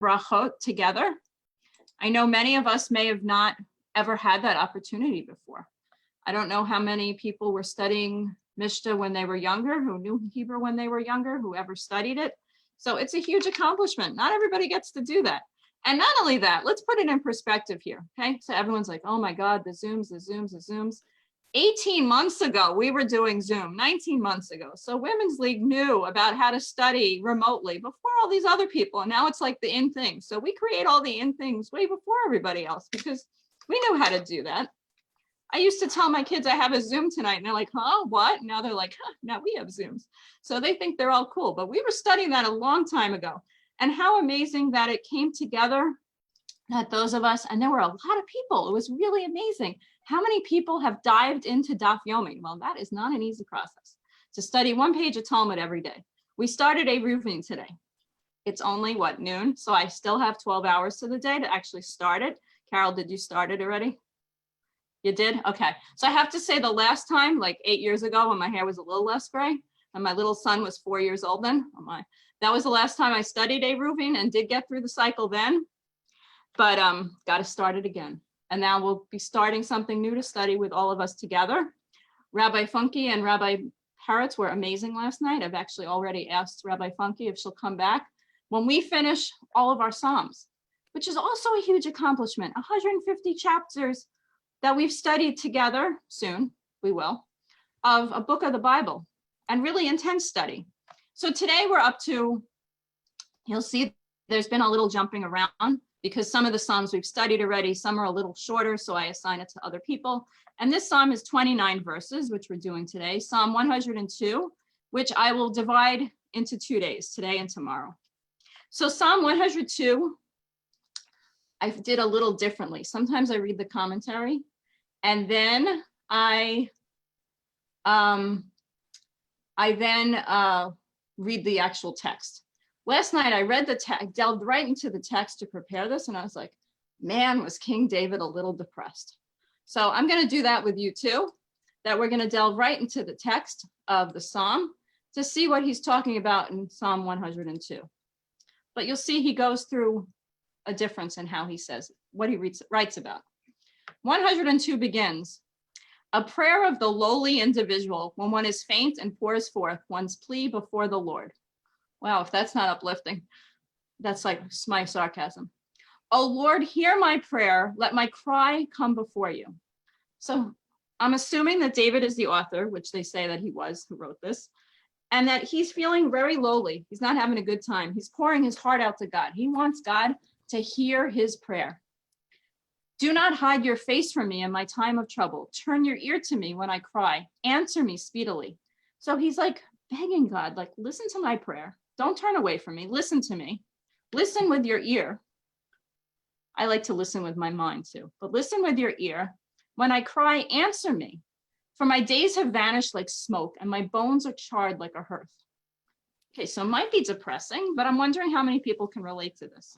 brachot together. I know many of us may have not ever had that opportunity before. I don't know how many people were studying Mishnah when they were younger, who knew Hebrew when they were younger, who ever studied it. So it's a huge accomplishment. Not everybody gets to do that. And not only that, let's put it in perspective here, okay? So everyone's like, oh my God, the Zooms. 18 months ago, we were doing Zoom, 19 months ago. So Women's League knew about how to study remotely before all these other people. And now it's like the in thing. So we create all the in things way before everybody else because we knew how to do that. I used to tell my kids I have a Zoom tonight and they're like, huh, what? Now they're like, huh, now we have Zooms. So they think they're all cool, but we were studying that a long time ago. And how amazing that it came together, that those of us, and there were a lot of people, it was really amazing. How many people have dived into Daf Yomi? Well, that is not an easy process to study one page of Talmud every day. We started a roofing today. It's only what, noon? So I still have 12 hours to the day to actually start it. Carol, did you start it already? You did? Okay. So I have to say the last time, like 8 years ago when my hair was a little less gray and my little son was 4 years old then, that was the last time I studied a roofing and did get through the cycle then, but got to start it again. And now we'll be starting something new to study with all of us together. Rabbi Funky and Rabbi Parrots were amazing last night. I've actually already asked Rabbi Funky if she'll come back when we finish all of our Psalms, which is also a huge accomplishment. 150 chapters that we've studied together, soon we will, of a book of the Bible, and really intense study. So today we're up to, you'll see there's been a little jumping around because some of the Psalms we've studied already, some are a little shorter, so I assign it to other people. And this Psalm is 29 verses, which we're doing today. Psalm 102, which I will divide into 2 days, today and tomorrow. So Psalm 102, I did a little differently. Sometimes I read the commentary and then I read the actual text. Last night I read the text, delved right into the text to prepare this, and I was like, man, was King David a little depressed. So I'm going to do that with you too, that we're going to delve right into the text of the Psalm to see what he's talking about in Psalm 102. But you'll see he goes through a difference in how he says it, what he writes about. 102 begins, a prayer of the lowly individual when one is faint and pours forth one's plea before the Lord. Wow, if that's not uplifting, that's like my sarcasm. Oh Lord, hear my prayer. Let my cry come before you. So I'm assuming that David is the author, which they say that he was, who wrote this, and that he's feeling very lowly. He's not having a good time. He's pouring his heart out to God. He wants God to hear his prayer. Do not hide your face from me in my time of trouble. Turn your ear to me when I cry. Answer me speedily. So he's like begging God, like, listen to my prayer. Don't turn away from me. Listen to me. Listen with your ear. I like to listen with my mind too, but listen with your ear. When I cry, answer me. For my days have vanished like smoke and my bones are charred like a hearth. Okay, so it might be depressing, but I'm wondering how many people can relate to this.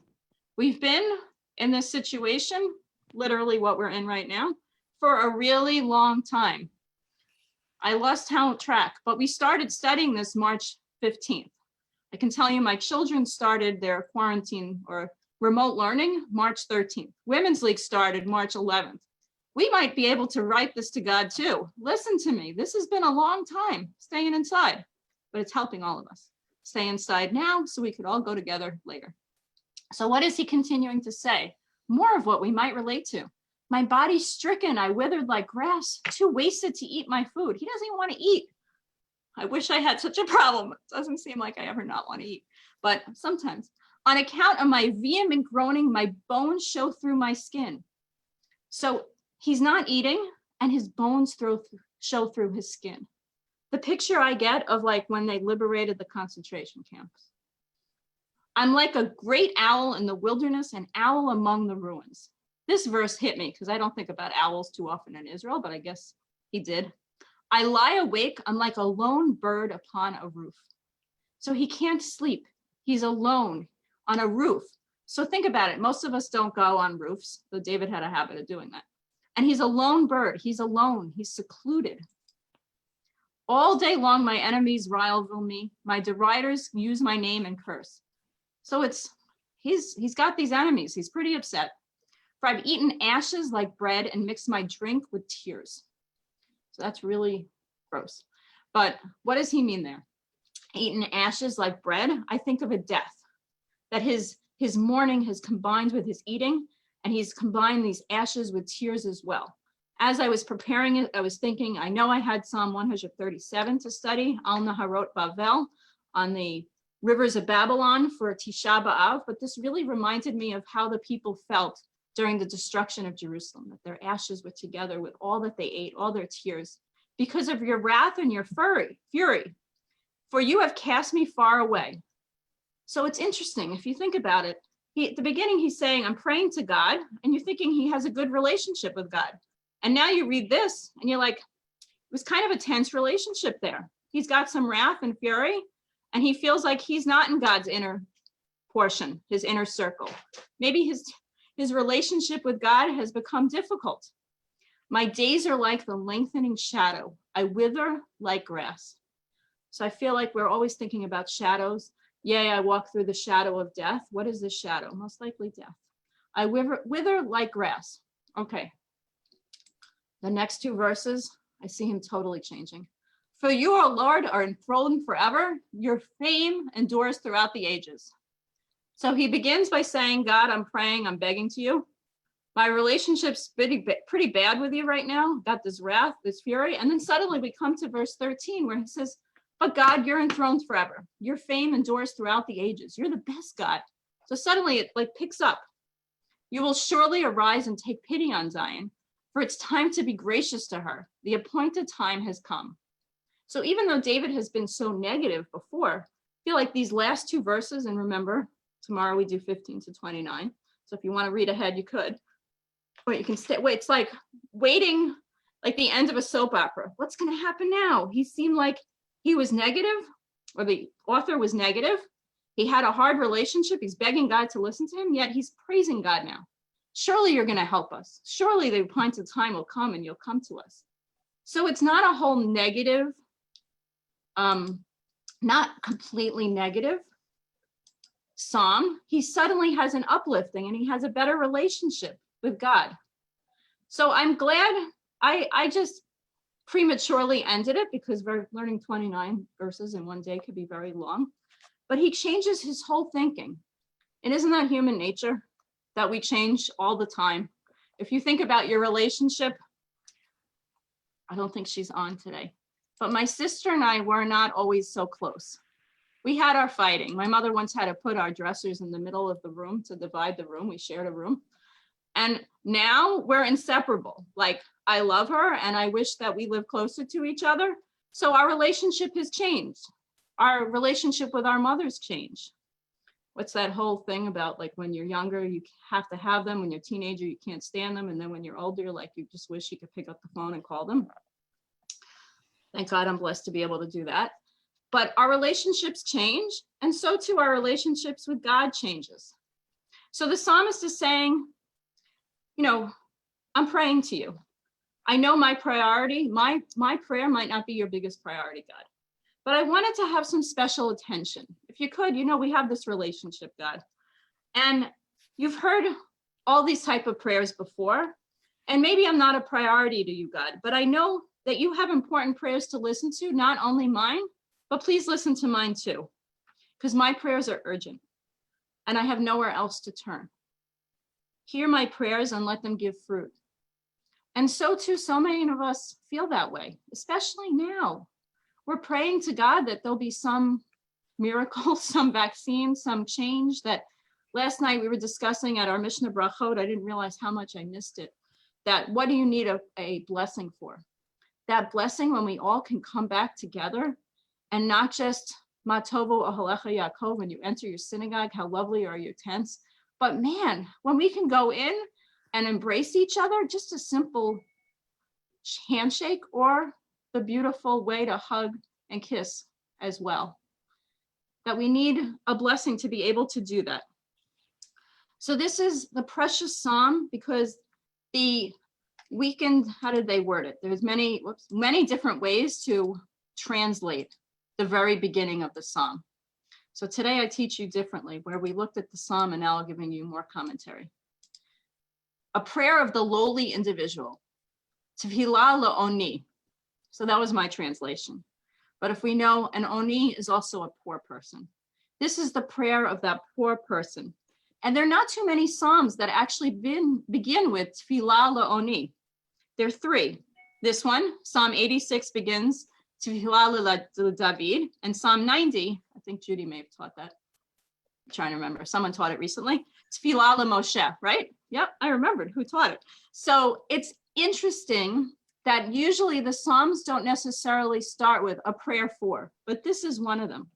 We've been in this situation, literally what we're in right now, for a really long time. I lost track, but we started studying this March 15th. I can tell you my children started their quarantine or remote learning March 13th. Women's League started March 11th. We might be able to write this to God too. Listen to me. This has been a long time staying inside, but it's helping all of us stay inside now so we could all go together later. So what is he continuing to say? More of what we might relate to. My body's stricken. I withered like grass, too wasted to eat my food. He doesn't even want to eat. I wish I had such a problem. It doesn't seem like I ever not want to eat, but sometimes. On account of my vehement groaning, my bones show through my skin. So he's not eating and his bones show through his skin. The picture I get of like when they liberated the concentration camps. I'm like a great owl in the wilderness, an owl among the ruins. This verse hit me because I don't think about owls too often in Israel, but I guess he did. I lie awake, I'm like a lone bird upon a roof. So he can't sleep. He's alone on a roof. So think about it. Most of us don't go on roofs, though David had a habit of doing that. And he's a lone bird. He's alone. He's secluded. All day long, my enemies rival me. My deriders use my name and curse. So he's got these enemies. He's pretty upset. For I've eaten ashes like bread and mixed my drink with tears. So that's really gross. But what does he mean there? Eaten ashes like bread. I think of a death, that his mourning has combined with his eating, and he's combined these ashes with tears as well. As I was preparing it, I was thinking, I know I had Psalm 137 to study, Al Naharot Bavel, on the rivers of Babylon for Tisha B'Av, but this really reminded me of how the people felt during the destruction of Jerusalem, that their ashes were together with all that they ate, all their tears, because of your wrath and your fury, for you have cast me far away. So it's interesting, if you think about it, at the beginning, he's saying, I'm praying to God, and you're thinking he has a good relationship with God. And now you read this, and you're like, it was kind of a tense relationship there. He's got some wrath and fury, and he feels like he's not in God's inner portion, his inner circle. Maybe his relationship with God has become difficult. My days are like the lengthening shadow. I wither like grass. So I feel like we're always thinking about shadows. Yea, I walk through the shadow of death. What is the shadow? Most likely death. I wither like grass. Okay. The next two verses, I see him totally changing. For you, O Lord, are enthroned forever. Your fame endures throughout the ages. So he begins by saying, God, I'm praying, I'm begging to you. My relationship's pretty bad with you right now. Got this wrath, this fury. And then suddenly we come to verse 13 where he says, but God, you're enthroned forever. Your fame endures throughout the ages. You're the best God. So suddenly it like picks up. You will surely arise and take pity on Zion, for it's time to be gracious to her. The appointed time has come. So even though David has been so negative before, I feel like these last two verses, and remember, tomorrow we do 15 to 29. So if you want to read ahead, you could. Or you can stay. Wait, it's like waiting, like the end of a soap opera. What's going to happen now? He seemed like he was negative, or the author was negative. He had a hard relationship. He's begging God to listen to him, yet he's praising God now. Surely you're going to help us. Surely the appointed time will come and you'll come to us. So it's not a whole negative, not completely negative psalm. He suddenly has an uplifting and he has a better relationship with God. So I'm glad I just prematurely ended it because we're learning 29 verses in one day could be very long, but he changes his whole thinking. And isn't that human nature that we change all the time? If you think about your relationship, I don't think she's on today, but my sister and I were not always so close. We had our fighting. My mother once had to put our dressers in the middle of the room to divide the room. We shared a room. And now we're inseparable. Like, I love her and I wish that we lived closer to each other. So our relationship has changed. Our relationship with our mothers changed. What's that whole thing about, like, when you're younger, you have to have them. When you're a teenager, you can't stand them. And then when you're older, like, you just wish you could pick up the phone and call them. Thank God I'm blessed to be able to do that. But our relationships change. And so too our relationships with God changes. So the psalmist is saying, you know, I'm praying to you. I know my priority, my prayer might not be your biggest priority, God, but I wanted to have some special attention. If you could, you know, we have this relationship, God, and you've heard all these type of prayers before, and maybe I'm not a priority to you, God, but I know that you have important prayers to listen to, not only mine, but please listen to mine too, because my prayers are urgent and I have nowhere else to turn. Hear my prayers and let them give fruit. And so too, so many of us feel that way, especially now. We're praying to God that there'll be some miracle, some vaccine, some change. That last night we were discussing at our Mishnah Brachot, I didn't realize how much I missed it, that what do you need a blessing for? That blessing when we all can come back together and not just Ma tovu ohalecha Yaakov, when you enter your synagogue, how lovely are your tents. But man, when we can go in and embrace each other, just a simple handshake or the beautiful way to hug and kiss as well. That we need a blessing to be able to do that. So this is the precious psalm because the weekend, how did they word it? There's many different ways to translate the very beginning of the psalm. So today I teach you differently, where we looked at the psalm and now I'm giving you more commentary. A prayer of the lowly individual. Tefillah la'oni. So that was my translation. But if we know, an oni is also a poor person. This is the prayer of that poor person. And there are not too many psalms that actually begin with Tefillah la'oni. There are three. This one, Psalm 86 begins Tefillah David, and Psalm 90, I think Judy may have taught that. I'm trying to remember. Someone taught it recently. Tefillah Moshe, right? Yep, I remembered who taught it. So it's interesting that usually the Psalms don't necessarily start with a prayer for, but this is one of them.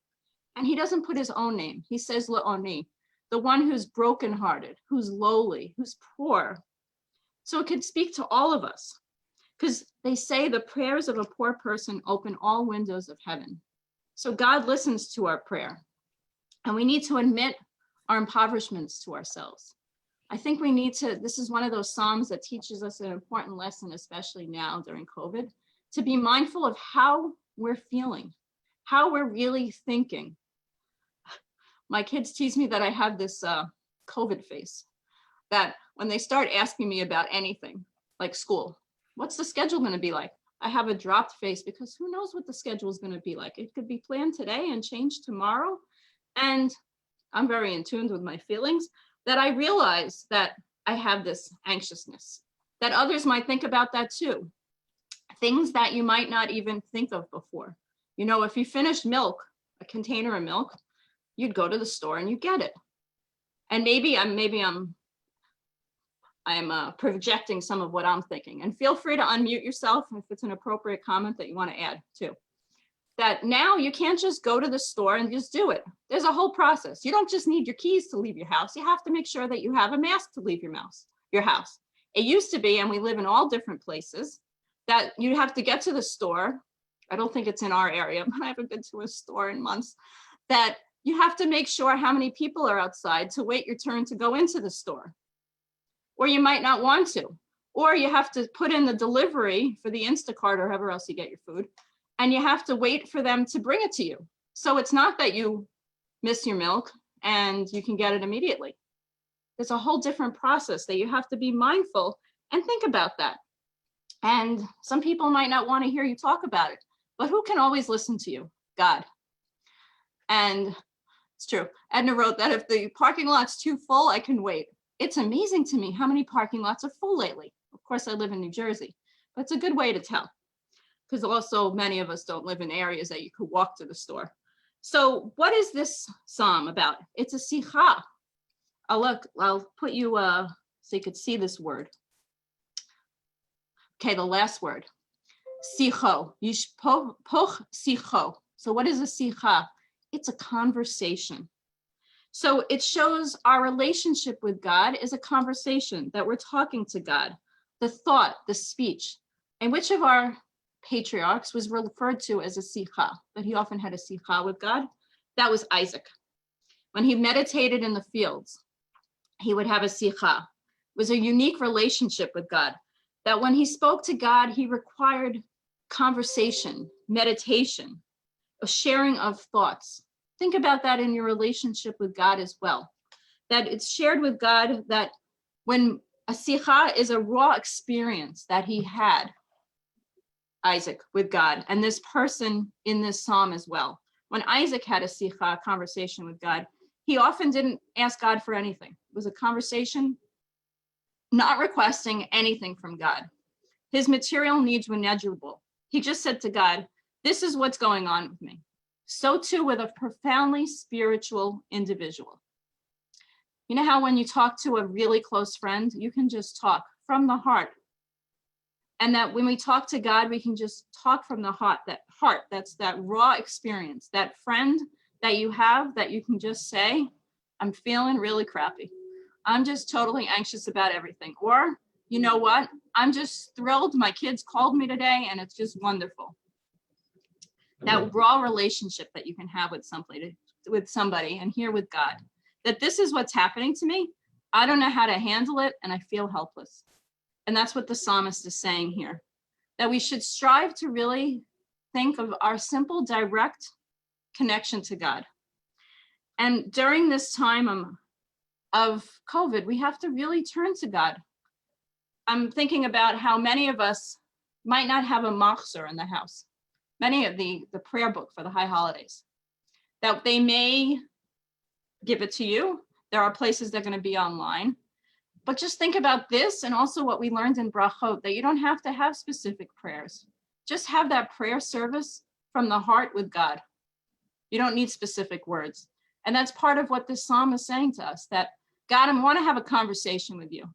And he doesn't put his own name. He says La'oni, the one who's brokenhearted, who's lowly, who's poor. So it could speak to all of us, because they say the prayers of a poor person open all windows of heaven. So God listens to our prayer, and we need to admit our impoverishments to ourselves. I think we need to, this is one of those Psalms that teaches us an important lesson, especially now during COVID, to be mindful of how we're feeling, how we're really thinking. My kids tease me that I have this COVID face, that when they start asking me about anything, like school, what's the schedule going to be like? I have a dropped face because who knows what the schedule is going to be like. It could be planned today and changed tomorrow. And I'm very in tune with my feelings, that I realize that I have this anxiousness, that others might think about that too. Things that you might not even think of before. You know, if you finished milk, a container of milk, you'd go to the store and you get it. And maybe I'm projecting some of what I'm thinking. And feel free to unmute yourself if it's an appropriate comment that you want to add too. That now you can't just go to the store and just do it. There's a whole process. You don't just need your keys to leave your house. You have to make sure that you have a mask to leave your house. It used to be, and we live in all different places, that you have to get to the store. I don't think it's in our area, but I haven't been to a store in months, that you have to make sure how many people are outside to wait your turn to go into the store. Or you might not want to, or you have to put in the delivery for the Instacart or however else you get your food, and you have to wait for them to bring it to you. So it's not that you miss your milk and you can get it immediately. There's a whole different process that you have to be mindful and think about that. And some people might not want to hear you talk about it, but who can always listen to you? God. And it's true. Edna wrote that if the parking lot's too full, I can wait. It's amazing to me how many parking lots are full lately. Of course, I live in New Jersey, but it's a good way to tell, because also many of us don't live in areas that you could walk to the store. So what is this psalm about? It's a sikha. I'll put you so you could see this word. Okay, the last word, sicho, yishpoch sicho. So what is a sikha? It's a conversation. So it shows our relationship with God is a conversation, that we're talking to God, the thought, the speech. And which of our patriarchs was referred to as a sikha, that he often had a sikha with God? That was Isaac. When he meditated in the fields, he would have a sikha. It was a unique relationship with God, that when he spoke to God, he required conversation, meditation, a sharing of thoughts. Think about that in your relationship with God as well, that it's shared with God, that when a sikha is a raw experience that he had, Isaac, with God, and this person in this psalm as well. When Isaac had a sikha, conversation with God, he often didn't ask God for anything. It was a conversation, not requesting anything from God. His material needs were negligible. He just said to God, this is what's going on with me. So too with a profoundly spiritual individual. You know how when you talk to a really close friend, you can just talk from the heart. And that when we talk to God, we can just talk from the heart, that's that raw experience, that friend that you have, that you can just say, I'm feeling really crappy. I'm just totally anxious about everything. Or, you know what? I'm just thrilled. My kids called me today and it's just wonderful. That raw relationship that you can have with somebody and here with God, that this is what's happening to me. I don't know how to handle it and I feel helpless. And that's what the psalmist is saying here, that we should strive to really think of our simple, direct connection to God. And during this time of COVID, we have to really turn to God. I'm thinking about how many of us might not have a machzor in the house, many of the prayer book for the high holidays, that they may give it to you. There are places that are going to be online. But just think about this, and also what we learned in brachot, that you don't have to have specific prayers. Just have that prayer service from the heart with God. You don't need specific words. And that's part of what this psalm is saying to us, that God, I want to have a conversation with you.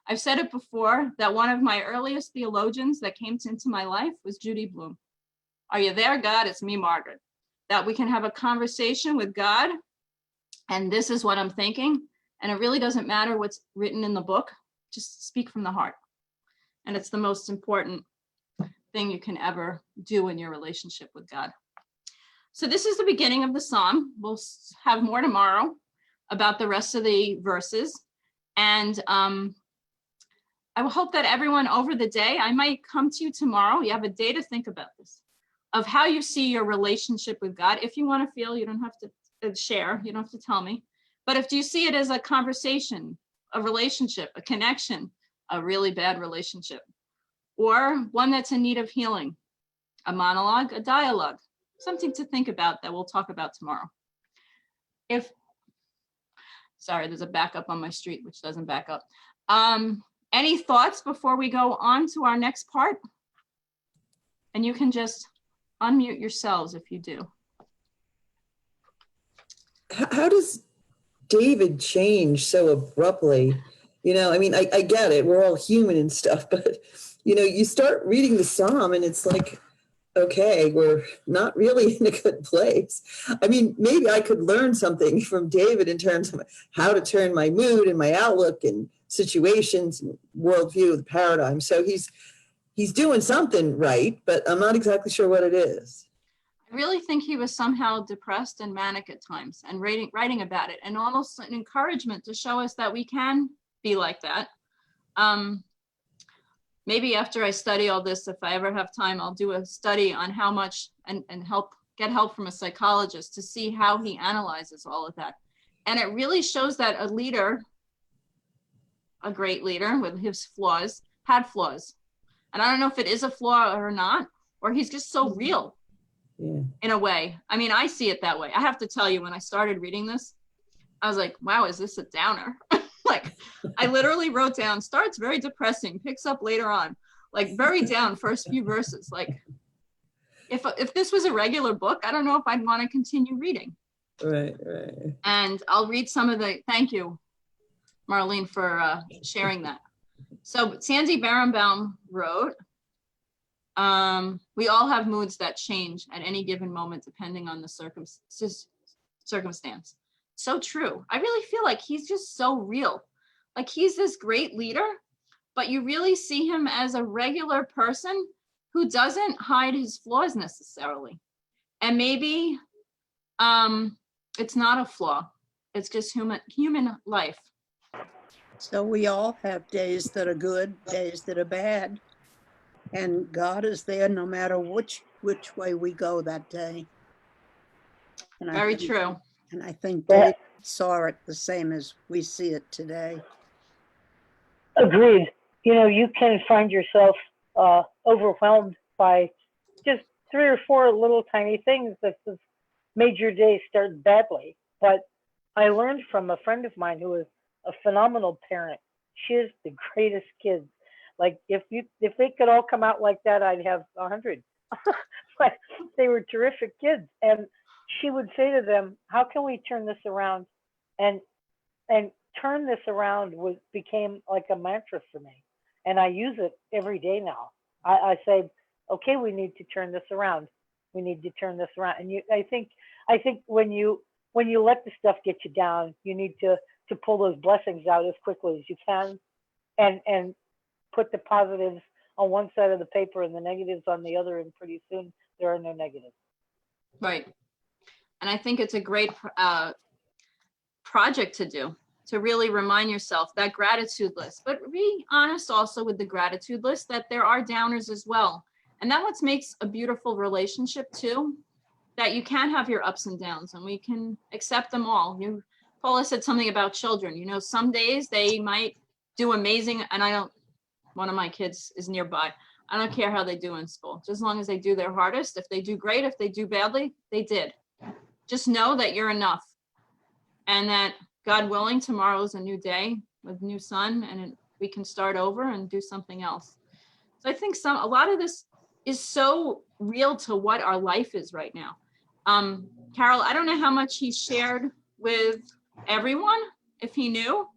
I've said it before that one of my earliest theologians that came into my life was Judy Bloom. Are you there, God? It's me, Margaret. That we can have a conversation with God, and this is what I'm thinking. And it really doesn't matter what's written in the book, just speak from the heart. And it's the most important thing you can ever do in your relationship with God. So this is the beginning of the psalm. We'll have more tomorrow about the rest of the verses. And I will hope that everyone over the day, I might come to you tomorrow. You have a day to think about this, of how you see your relationship with God. If you want to feel, you don't have to share, you don't have to tell me. But if you see it as a conversation, a relationship, a connection, a really bad relationship, or one that's in need of healing, a monologue, a dialogue, something to think about that we'll talk about tomorrow. Sorry, there's a backup on my street, which doesn't back up. Any thoughts before we go on to our next part? And you can just unmute yourselves if you do. How does David change so abruptly? I mean, I get it. We're all human and stuff, but, you start reading the psalm and it's like, okay, we're not really in a good place. I mean, maybe I could learn something from David in terms of how to turn my mood and my outlook and situations and worldview, the paradigm. So he's doing something right, but I'm not exactly sure what it is. I really think he was somehow depressed and manic at times, and writing about it, and almost an encouragement to show us that we can be like that. Maybe after I study all this, if I ever have time, I'll do a study on how much and get help from a psychologist to see how he analyzes all of that. And it really shows that a leader, a great leader with his flaws, had flaws. And I don't know if it is a flaw or not, or he's just so real. Yeah. In a way. I mean, I see it that way. I have to tell you, when I started reading this, I was like, wow, is this a downer? Like, I literally wrote down, starts very depressing, picks up later on, like very down first few verses. Like, if this was a regular book, I don't know if I'd want to continue reading. Right. And I'll read some of thank you, Marlene, for sharing that. So Sandy Barenbaum wrote, we all have moods that change at any given moment, depending on the circumstance. So true. I really feel like he's just so real. Like, he's this great leader, but you really see him as a regular person who doesn't hide his flaws necessarily. And maybe it's not a flaw. It's just human life. So we all have days that are good, days that are bad. And God is there no matter which way we go that day. And Very true. And I think David saw it the same as we see it today. Agreed. You can find yourself overwhelmed by just 3 or 4 little tiny things that have made your day start badly. But I learned from a friend of mine who is a phenomenal parent. She has the greatest kids. Like, if they could all come out like that, I'd have 100. But they were terrific kids. And she would say to them, how can we turn this around? And turn this around became like a mantra for me. And I use it every day now. I say, okay, we need to turn this around. We need to turn this around. And I think when you let the stuff get you down, you need to pull those blessings out as quickly as you can, and put the positives on one side of the paper and the negatives on the other, and pretty soon there are no negatives. Right. And I think it's a great project to do, to really remind yourself that gratitude list, but be honest also with the gratitude list that there are downers as well. And that's what makes a beautiful relationship too, that you can have your ups and downs and we can accept them all. Paula said something about children. You know, some days they might do amazing, and one of my kids is nearby. I don't care how they do in school, just as long as they do their hardest. If they do great, if they do badly, they did. Just know that you're enough, and that God willing, tomorrow's a new day with new sun, and we can start over and do something else. So I think a lot of this is so real to what our life is right now. Carol, I don't know how much he shared with everyone, if he knew,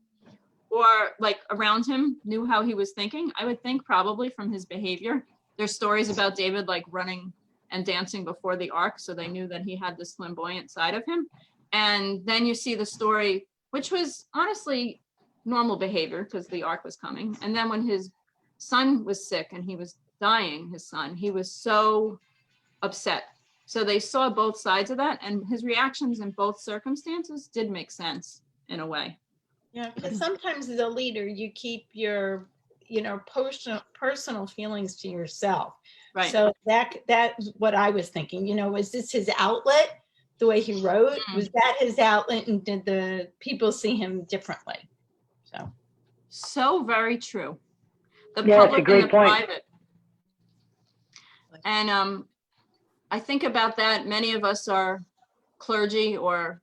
or like around him knew how he was thinking. I would think probably from his behavior. There's stories about David like running and dancing before the ark, so they knew that he had this flamboyant side of him. And then you see the story, which was honestly normal behavior because the ark was coming. And then when his son was sick and he was dying, his son, he was so upset. So they saw both sides of that, and his reactions in both circumstances did make sense in a way. Yeah, because sometimes as a leader, you keep your, personal feelings to yourself. Right. So that's what I was thinking, was this his outlet, the way he wrote? Was that his outlet, and did the people see him differently? So very true. The Yeah, that's a public great and the point. private. And I think about that. Many of us are clergy or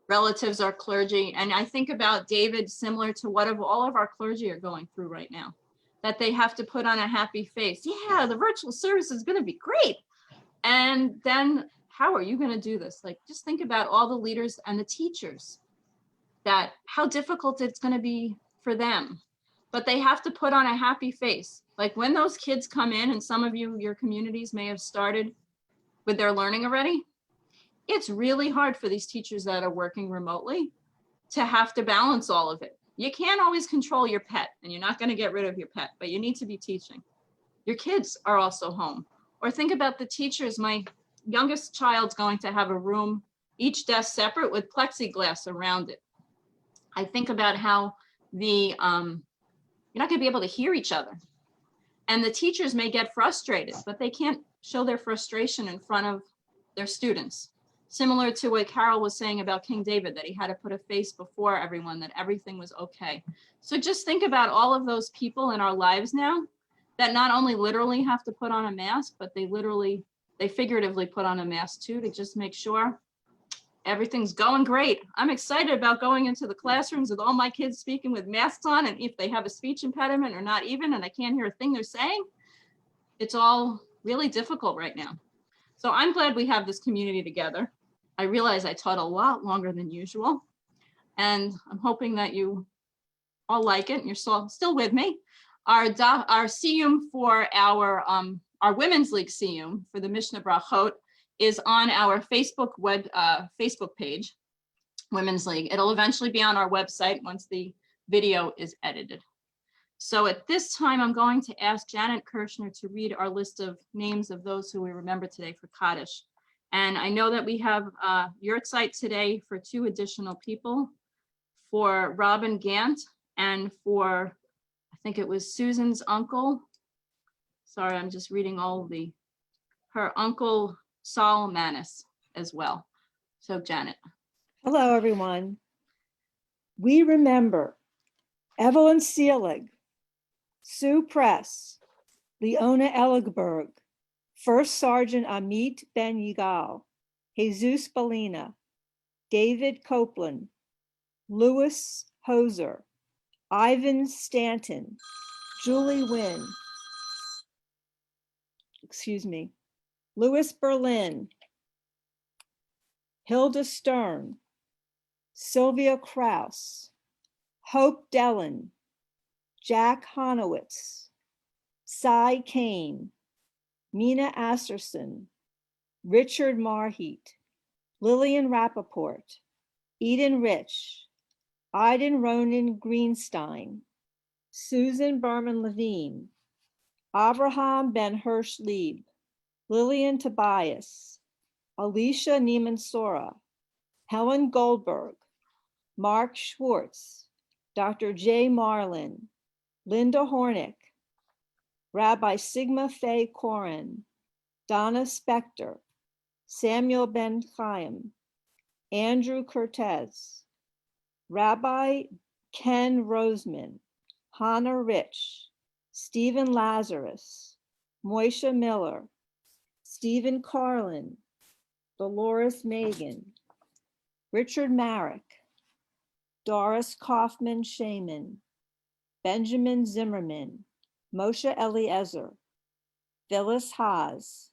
relatives are clergy. And I think about David similar to what all of our clergy are going through right now, that they have to put on a happy face. Yeah, the virtual service is going to be great. And then how are you going to do this? Like, just think about all the leaders and the teachers, that how difficult it's going to be for them, but they have to put on a happy face. Like when those kids come in, and some of your communities may have started with their learning already, it's really hard for these teachers that are working remotely to have to balance all of it. You can't always control your pet, and you're not going to get rid of your pet, but you need to be teaching. Your kids are also home. Or think about the teachers. My youngest child's going to have a room, each desk separate with plexiglass around it. I think about how you're not going to be able to hear each other. And the teachers may get frustrated, but they can't show their frustration in front of their students. Similar to what Carol was saying about King David, that he had to put a face before everyone, that everything was okay. So just think about all of those people in our lives now that not only literally have to put on a mask, but they figuratively put on a mask too, to just make sure everything's going great. I'm excited about going into the classrooms with all my kids speaking with masks on, and if they have a speech impediment or not even, and I can't hear a thing they're saying, it's all really difficult right now. So I'm glad we have this community together. I realize I taught a lot longer than usual, and I'm hoping that you all like it and you're still with me. Our siyum for our Women's League siyum for the Mishnah Brachot is on our Facebook page, Women's League. It'll eventually be on our website once the video is edited. So at this time, I'm going to ask Janet Kirshner to read our list of names of those who we remember today for Kaddish. And I know that we have your site today for 2 additional people, for Robin Gant and for, I think it was Susan's uncle. Sorry, I'm just reading all of her uncle Saul Manis as well. So Janet. Hello, everyone. We remember Evelyn Seelig, Sue Press, Leona Elligberg, First Sergeant Amit Ben Yigal, Jesus Balina, David Copeland, Louis Hoser, Ivan Stanton, Julie Wynn, Louis Berlin, Hilda Stern, Sylvia Kraus, Hope Dellen, Jack Honowitz, Cy Kane, Mina Asserson, Richard Marheat, Lillian Rappaport, Eden Rich, Iden Ronan Greenstein, Susan Berman Levine, Avraham Ben Hirsch Lieb, Lillian Tobias, Alicia Neiman Sora, Helen Goldberg, Mark Schwartz, Dr. Jay Marlin, Linda Hornick, Rabbi Sigma Faye Corin, Donna Spector, Samuel Ben Chaim, Andrew Cortez, Rabbi Ken Roseman, Hannah Rich, Stephen Lazarus, Moisha Miller, Stephen Carlin, Dolores Megan, Richard Marek, Doris Kaufman Shaman, Benjamin Zimmerman, Moshe Eliezer, Phyllis Haas,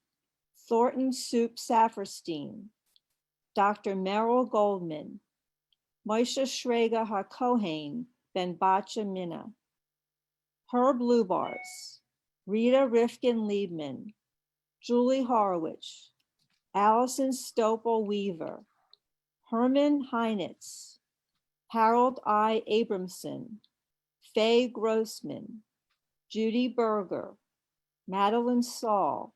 Thornton Soup Saferstein, Dr. Merrill Goldman, Moshe Shraga HaKohen Ben Bacha Mina, Herb Lubars, Rita Rifkin Liebman, Julie Horowitz, Allison Stopel Weaver, Herman Heinitz, Harold I. Abramson, Faye Grossman, Judy Berger, Madeline Saul,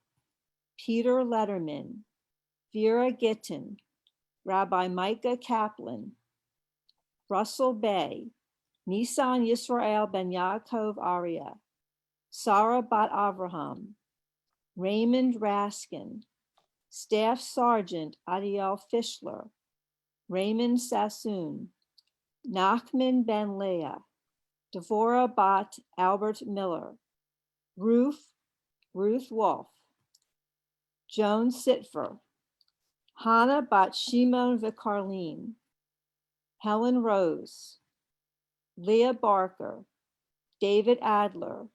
Peter Letterman, Vera Gittin, Rabbi Micah Kaplan, Russell Bay, Nisan Yisrael Ben Yaakov Aria, Sarah Bat Avraham, Raymond Raskin, Staff Sergeant Adiel Fischler, Raymond Sassoon, Nachman Ben Leah, Devorah Bat Albert Miller, Ruth Wolf, Joan Sitfer, Hannah Bat Shimon Vicarline, Helen Rose, Leah Barker, David Adler,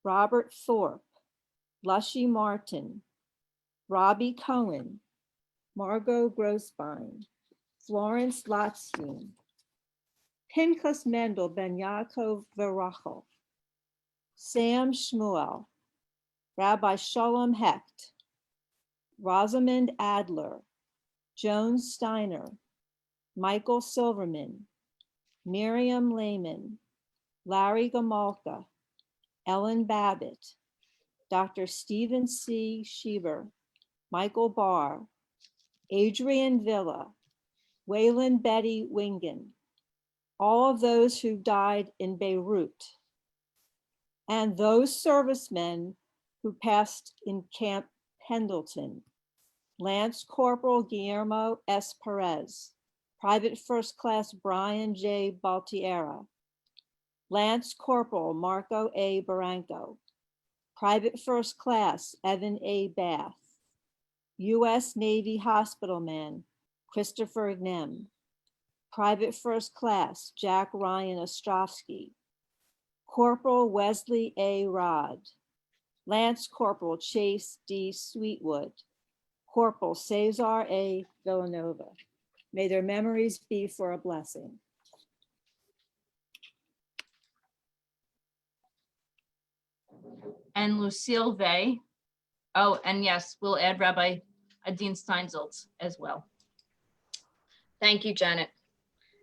Robert Thorpe, Lushy Martin, Robbie Cohen, Margot Grossbein, Florence Latzstein, Pinchas Mendel Ben Yaakov Verachel, Sam Shmuel, Rabbi Shalom Hecht, Rosamond Adler, Joan Steiner, Michael Silverman, Miriam Lehman, Larry Gamalka, Ellen Babbitt, Dr. Stephen C. Schieber, Michael Barr, Adrian Villa, Waylon Betty Wingen, all of those who died in Beirut, and those servicemen who passed in Camp Pendleton, Lance Corporal Guillermo S. Perez, Private First Class Brian J. Baltiera, Lance Corporal Marco A. Barranco, Private First Class Evan A. Bath, U.S. Navy Hospitalman Christopher Nem, Private First Class Jack Ryan Ostrovsky, Corporal Wesley A. Rod, Lance Corporal Chase D. Sweetwood, Corporal Cesar A. Villanova. May their memories be for a blessing. And Lucille Vey. Oh, and yes, we'll add Rabbi Adin Steinsaltz as well. Thank you, Janet.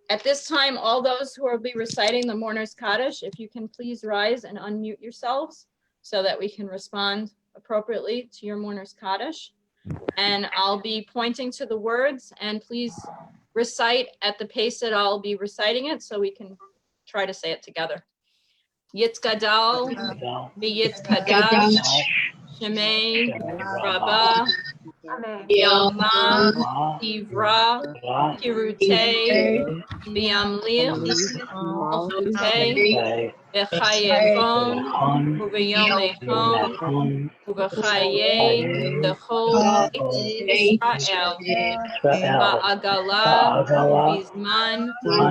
At this time, all those who will be reciting the Mourner's Kaddish, if you can please rise and unmute yourselves so that we can respond appropriately to your Mourner's Kaddish. And I'll be pointing to the words, and please recite at the pace that I'll be reciting it so we can try to say it together. Yitzgadal, V'yitzkadash, Shemei, Rabbah, Yalma, Ivra, Kirutei, V'yamlich, Malchutei, V'chayevon, U'v'yomechon, U'v'chayei, L'chol Israel, Ba'agala, Bizman,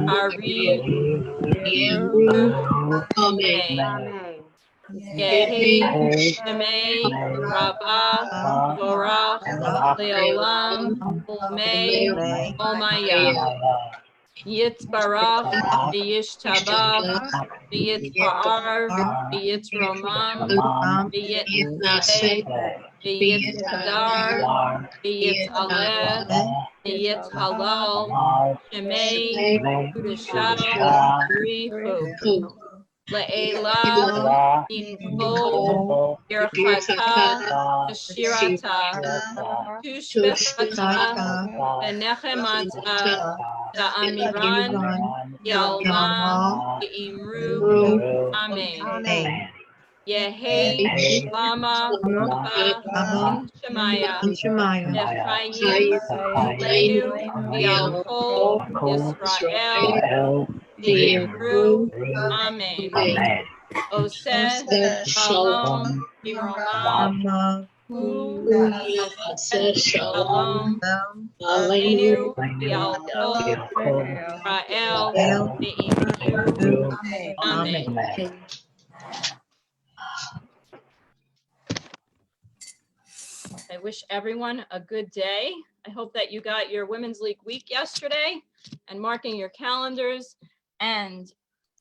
Hariv, Amen. Yehi, Shemei, Rabbah, Vorach, Leolam, Umei, Omaya. Yitzbarach, V'yishtabach, V'yitzpa'ar, V'yitzromam, V'yitzeh, V'yitzkadar, V'yitzaleh, V'yitzhalal, Shemei, Kudashah, Rifu. Le'ela, Yimkol, Yerchata, Shirata, Tushbechata, Benechemata, Da'amiran, Yalma, Imru, Amen. Yehi, Lama, Ba, Shemaya, Nechayim, Leinu, V'Al Kol Yisrael, V'Yivru, Amen. Oseh, Shalom, V'Rolam, Hu, Yaseh, Shalom, Aleinu, V'Al Kol Yisrael, V'Yivru, Amen. I wish everyone a good day. I hope that you got your Women's League week yesterday and marking your calendars and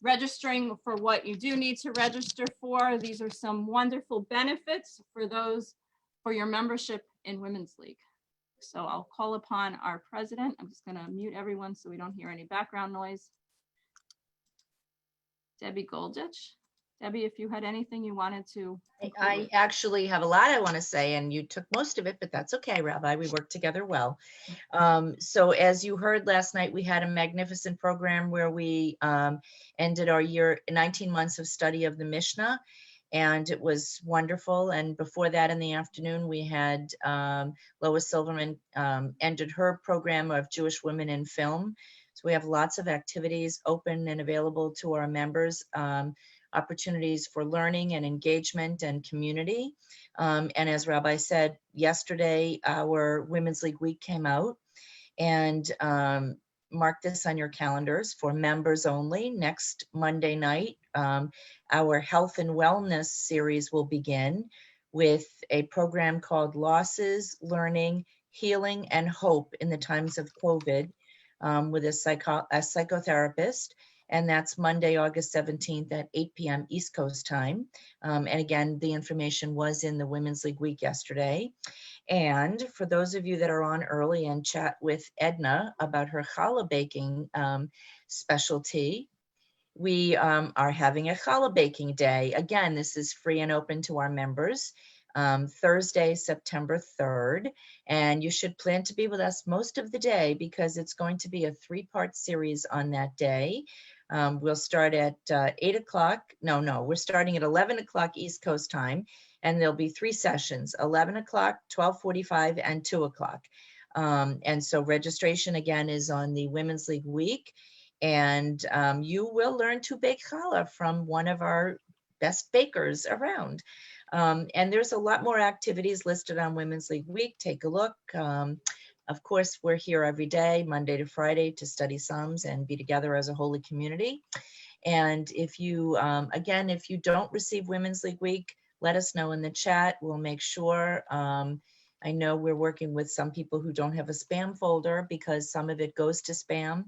registering for what you do need to register for. These are some wonderful benefits for those for your membership in Women's League. So I'll call upon our president. I'm just going to mute everyone so we don't hear any background noise. Debbie Golditch. Debbie, if you had anything you wanted to. I actually have a lot I want to say, and you took most of it, but that's okay, Rabbi. We worked together well. So as you heard last night, we had a magnificent program where we ended our year, 19 months of study of the Mishnah, and it was wonderful. And before that in the afternoon, we had Lois Silverman ended her program of Jewish women in film. So we have lots of activities open and available to our members. Opportunities for learning and engagement and community. And as Rabbi said, yesterday, our Women's League Week came out, and mark this on your calendars for members only. Next Monday night, our health and wellness series will begin with a program called Losses, Learning, Healing, and Hope in the Times of COVID with a psychotherapist. And that's Monday, August 17th at 8 p.m. East Coast time. And again, the information was in the Women's League Week yesterday. And for those of you that are on early and chat with Edna about her challah baking specialty, we are having a challah baking day. Again, this is free and open to our members. Thursday, September 3rd. And you should plan to be with us most of the day because it's going to be a 3-part series on that day. We'll start at 8 o'clock. No, we're starting at 11 o'clock East Coast time, and there'll be 3 sessions, 11 o'clock, 12:45, and 2 o'clock. And so registration again is on the Women's League Week, and you will learn to bake challah from one of our best bakers around. And there's a lot more activities listed on Women's League Week. Take a look. Of course, we're here every day, Monday to Friday, to study Psalms and be together as a holy community. And if you, again, if you don't receive Women's League Week, let us know in the chat. We'll make sure. I know we're working with some people who don't have a spam folder because some of it goes to spam.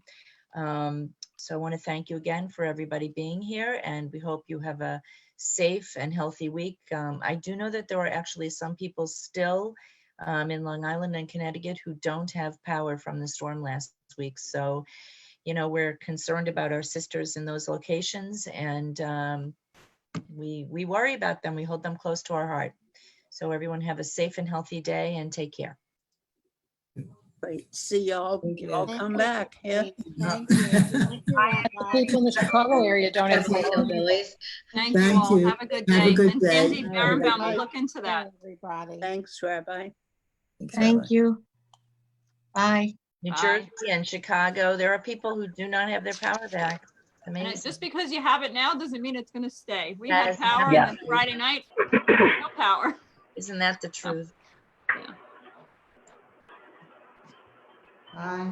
So I want to thank you again for everybody being here, and we hope you have a safe and healthy week. I do know that there are actually some people still in Long Island and Connecticut who don't have power from the storm last week. So, you know, we're concerned about our sisters in those locations, and we worry about them. We hold them close to our heart. So everyone have a safe and healthy day and take care. Great. See y'all. Thank you. Y'all come back. Yeah. Thank you. Thank you, Rabbi. People in the Chicago area don't have hillbillies. Thank you Thank all. you. Have a good Have a day. good And day. Sandy Berenbaum will look into that. Everybody. Thanks, Rabbi. Thanks, Thank Rabbi. you. Bye. New Bye. Jersey and Chicago, there are people who do not have their power back. And Amazing. just because you have it now doesn't mean it's going to stay. We had Yes. power, Yeah. and then Friday night, no power. Isn't that the truth? Yeah. Bye.